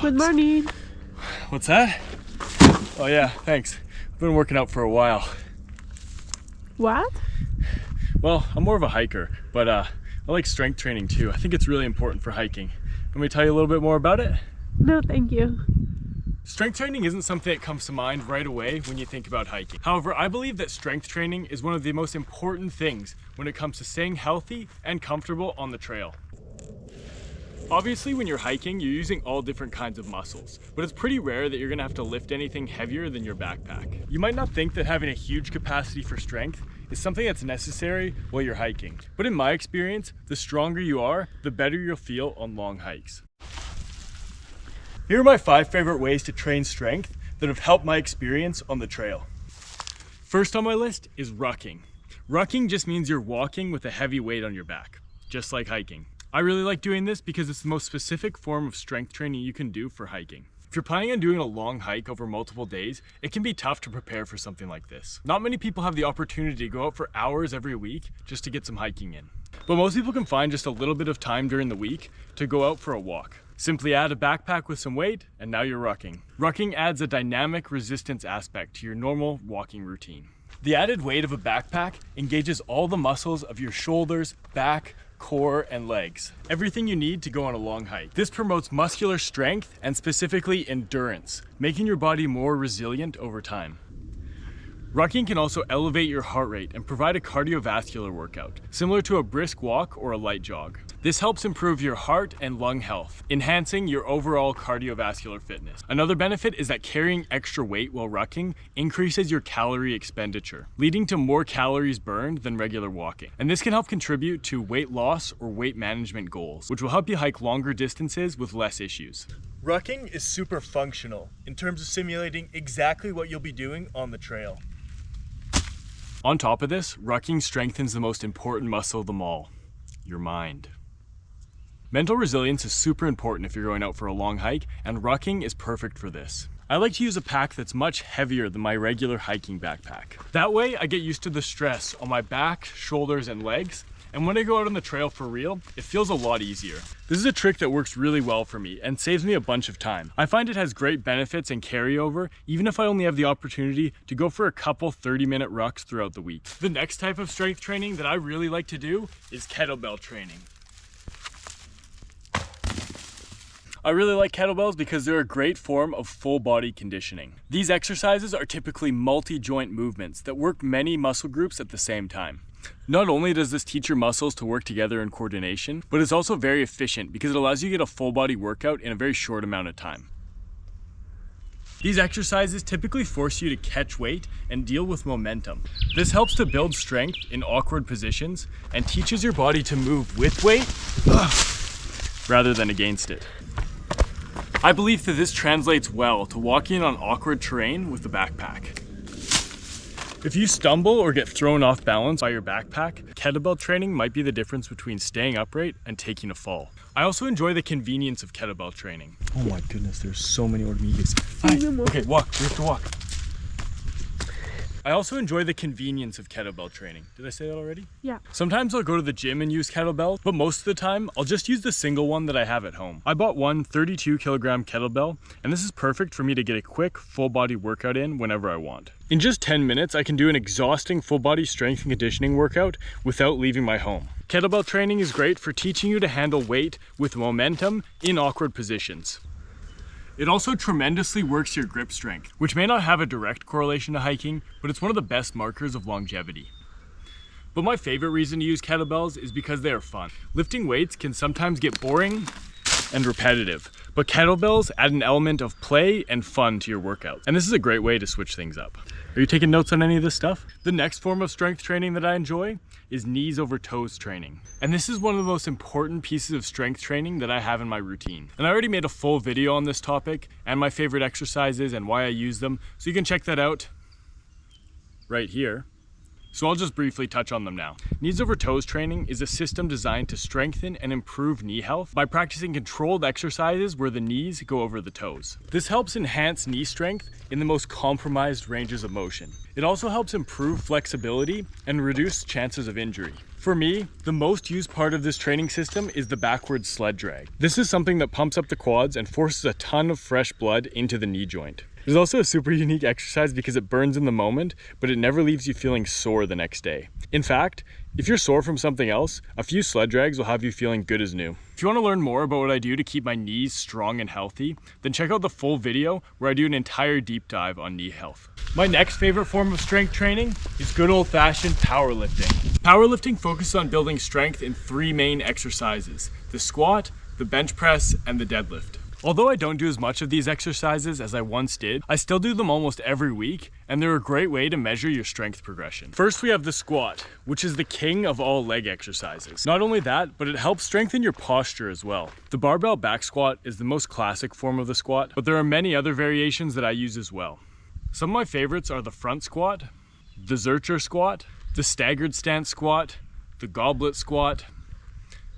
Good morning. What's that? Oh yeah, thanks. I've been working out for a while. What? Well, I'm more of a hiker, but I like strength training too. I think it's really important for hiking. Want me to tell you a little bit more about it? No, thank you. Strength training isn't something that comes to mind right away when you think about hiking. However, I believe that strength training is one of the most important things when it comes to staying healthy and comfortable on the trail. Obviously, when you're hiking, you're using all different kinds of muscles, but it's pretty rare that you're gonna have to lift anything heavier than your backpack. You might not think that having a huge capacity for strength is something that's necessary while you're hiking, but in my experience, the stronger you are, the better you'll feel on long hikes. Here are my 5 favorite ways to train strength that have helped my experience on the trail. First on my list is rucking. Rucking just means you're walking with a heavy weight on your back, just like hiking. I really like doing this because it's the most specific form of strength training you can do for hiking. If you're planning on doing a long hike over multiple days, it can be tough to prepare for something like this. Not many people have the opportunity to go out for hours every week just to get some hiking in. But most people can find just a little bit of time during the week to go out for a walk. Simply add a backpack with some weight, and now you're rucking. Rucking adds a dynamic resistance aspect to your normal walking routine. The added weight of a backpack engages all the muscles of your shoulders, back, core, and legs. Everything you need to go on a long hike. This promotes muscular strength and specifically endurance, making your body more resilient over time. Rucking can also elevate your heart rate and provide a cardiovascular workout, similar to a brisk walk or a light jog. This helps improve your heart and lung health, enhancing your overall cardiovascular fitness. Another benefit is that carrying extra weight while rucking increases your calorie expenditure, leading to more calories burned than regular walking. And this can help contribute to weight loss or weight management goals, which will help you hike longer distances with less issues. Rucking is super functional in terms of simulating exactly what you'll be doing on the trail. On top of this, rucking strengthens the most important muscle of them all, your mind. Mental resilience is super important if you're going out for a long hike, and rucking is perfect for this. I like to use a pack that's much heavier than my regular hiking backpack. That way, I get used to the stress on my back, shoulders, and legs, and when I go out on the trail for real, it feels a lot easier. This is a trick that works really well for me and saves me a bunch of time. I find it has great benefits and carryover, even if I only have the opportunity to go for a couple 30-minute rucks throughout the week. The next type of strength training that I really like to do is kettlebell training. I really like kettlebells because they're a great form of full body conditioning. These exercises are typically multi-joint movements that work many muscle groups at the same time. Not only does this teach your muscles to work together in coordination, but it's also very efficient because it allows you to get a full body workout in a very short amount of time. These exercises typically force you to catch weight and deal with momentum. This helps to build strength in awkward positions and teaches your body to move with weight rather than against it. I believe that this translates well to walking on awkward terrain with a backpack. If you stumble or get thrown off balance by your backpack, kettlebell training might be the difference between staying upright and taking a fall. I also enjoy the convenience of kettlebell training. Oh my goodness, there's so many hormigues. Okay, walk, we have to walk. I also enjoy the convenience of kettlebell training. Did I say that already? Yeah. Sometimes I'll go to the gym and use kettlebells, but most of the time I'll just use the single one that I have at home. I bought one 32-kilogram kettlebell, and this is perfect for me to get a quick full body workout in whenever I want. In just 10 minutes, I can do an exhausting full body strength and conditioning workout without leaving my home. Kettlebell training is great for teaching you to handle weight with momentum in awkward positions. It also tremendously works your grip strength, which may not have a direct correlation to hiking, but it's one of the best markers of longevity. But my favorite reason to use kettlebells is because they are fun. Lifting weights can sometimes get boring and repetitive, but kettlebells add an element of play and fun to your workout. And this is a great way to switch things up. Are you taking notes on any of this stuff? The next form of strength training that I enjoy is knees over toes training. And this is one of the most important pieces of strength training that I have in my routine. And I already made a full video on this topic and my favorite exercises and why I use them, so you can check that out right here. So I'll just briefly touch on them now. Knees over toes training is a system designed to strengthen and improve knee health by practicing controlled exercises where the knees go over the toes. This helps enhance knee strength in the most compromised ranges of motion. It also helps improve flexibility and reduce chances of injury. For me, the most used part of this training system is the backward sled drag. This is something that pumps up the quads and forces a ton of fresh blood into the knee joint. It's also a super unique exercise because it burns in the moment, but it never leaves you feeling sore the next day. In fact, if you're sore from something else, a few sled drags will have you feeling good as new. If you want to learn more about what I do to keep my knees strong and healthy, then check out the full video where I do an entire deep dive on knee health. My next favorite form of strength training is good old-fashioned powerlifting. Powerlifting focuses on building strength in 3 main exercises: the squat, the bench press, and the deadlift. Although I don't do as much of these exercises as I once did, I still do them almost every week, and they're a great way to measure your strength progression. First, we have the squat, which is the king of all leg exercises. Not only that, but it helps strengthen your posture as well. The barbell back squat is the most classic form of the squat, but there are many other variations that I use as well. Some of my favorites are the front squat, the Zercher squat, the staggered stance squat, the goblet squat,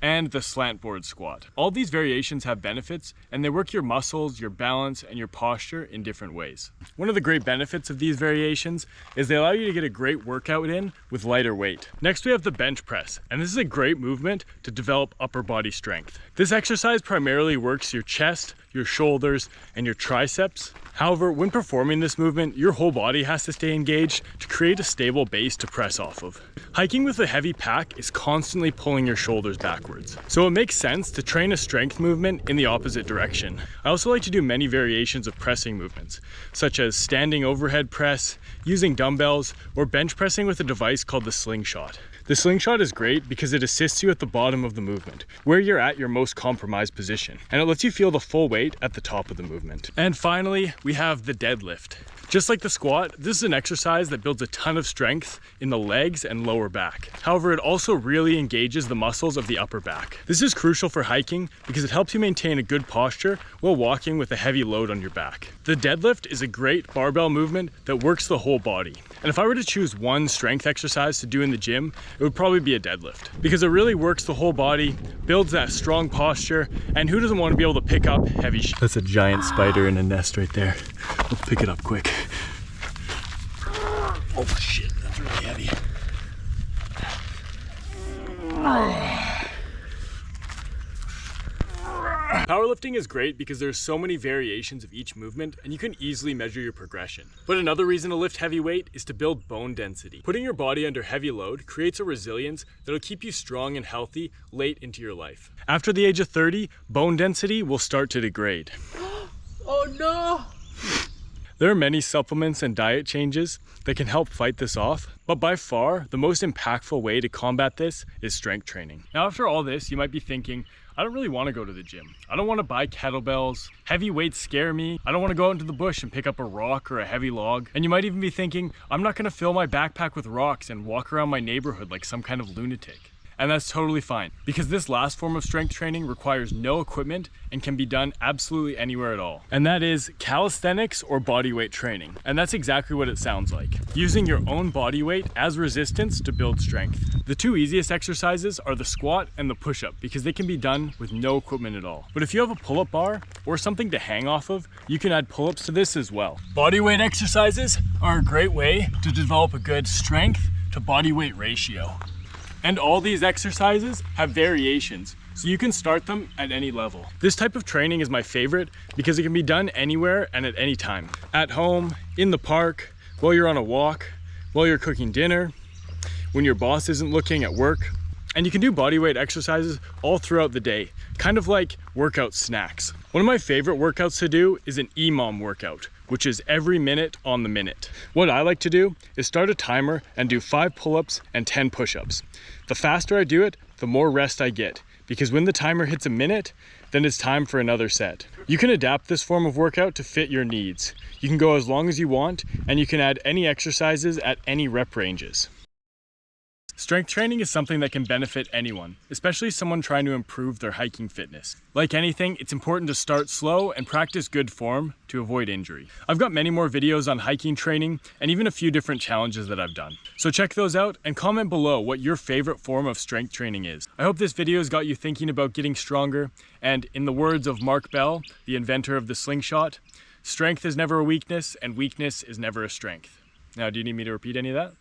and the slant board squat. All these variations have benefits, and they work your muscles, your balance, and your posture in different ways. One of the great benefits of these variations is they allow you to get a great workout in with lighter weight. Next, we have the bench press, and this is a great movement to develop upper body strength. This exercise primarily works your chest, your shoulders, and your triceps. However, when performing this movement, your whole body has to stay engaged to create a stable base to press off of. Hiking with a heavy pack is constantly pulling your shoulders backwards, so it makes sense to train a strength movement in the opposite direction. I also like to do many variations of pressing movements, such as standing overhead press, using dumbbells, or bench pressing with a device called the slingshot. The slingshot is great because it assists you at the bottom of the movement, where you're at your most compromised position, and it lets you feel the full weight at the top of the movement. And finally, we have the deadlift. Just like the squat, this is an exercise that builds a ton of strength in the legs and lower back. However, it also really engages the muscles of the upper back. This is crucial for hiking because it helps you maintain a good posture while walking with a heavy load on your back. The deadlift is a great barbell movement that works the whole body. And if I were to choose one strength exercise to do in the gym, it would probably be a deadlift because it really works the whole body, builds that strong posture, and who doesn't want to be able to pick up heavy shit? That's a giant spider in a nest right there. Let's pick it up quick. Oh shit, that's really heavy. Powerlifting is great because there's so many variations of each movement and you can easily measure your progression. But another reason to lift heavy weight is to build bone density. Putting your body under heavy load creates a resilience that'll keep you strong and healthy late into your life. After the age of 30, bone density will start to degrade. Oh no! There are many supplements and diet changes that can help fight this off, but by far, the most impactful way to combat this is strength training. Now, after all this, you might be thinking, I don't really want to go to the gym. I don't want to buy kettlebells. Heavy weights scare me. I don't want to go out into the bush and pick up a rock or a heavy log. And you might even be thinking, I'm not going to fill my backpack with rocks and walk around my neighborhood like some kind of lunatic. And that's totally fine, because this last form of strength training requires no equipment and can be done absolutely anywhere at all. And that is calisthenics or bodyweight training. And that's exactly what it sounds like. Using your own body weight as resistance to build strength. The two easiest exercises are the squat and the push-up because they can be done with no equipment at all. But if you have a pull-up bar or something to hang off of, you can add pull-ups to this as well. Bodyweight exercises are a great way to develop a good strength to body weight ratio. And all these exercises have variations, so you can start them at any level. This type of training is my favorite because it can be done anywhere and at any time. At home, in the park, while you're on a walk, while you're cooking dinner, when your boss isn't looking at work. And you can do bodyweight exercises all throughout the day, kind of like workout snacks. One of my favorite workouts to do is an EMOM workout, which is every minute on the minute. What I like to do is start a timer and do 5 pull-ups and 10 push-ups. The faster I do it, the more rest I get, because when the timer hits a minute, then it's time for another set. You can adapt this form of workout to fit your needs. You can go as long as you want, and you can add any exercises at any rep ranges. Strength training is something that can benefit anyone, especially someone trying to improve their hiking fitness. Like anything, it's important to start slow and practice good form to avoid injury. I've got many more videos on hiking training and even a few different challenges that I've done. So check those out and comment below what your favorite form of strength training is. I hope this video has got you thinking about getting stronger, and in the words of Mark Bell, the inventor of the slingshot, strength is never a weakness and weakness is never a strength. Now, do you need me to repeat any of that?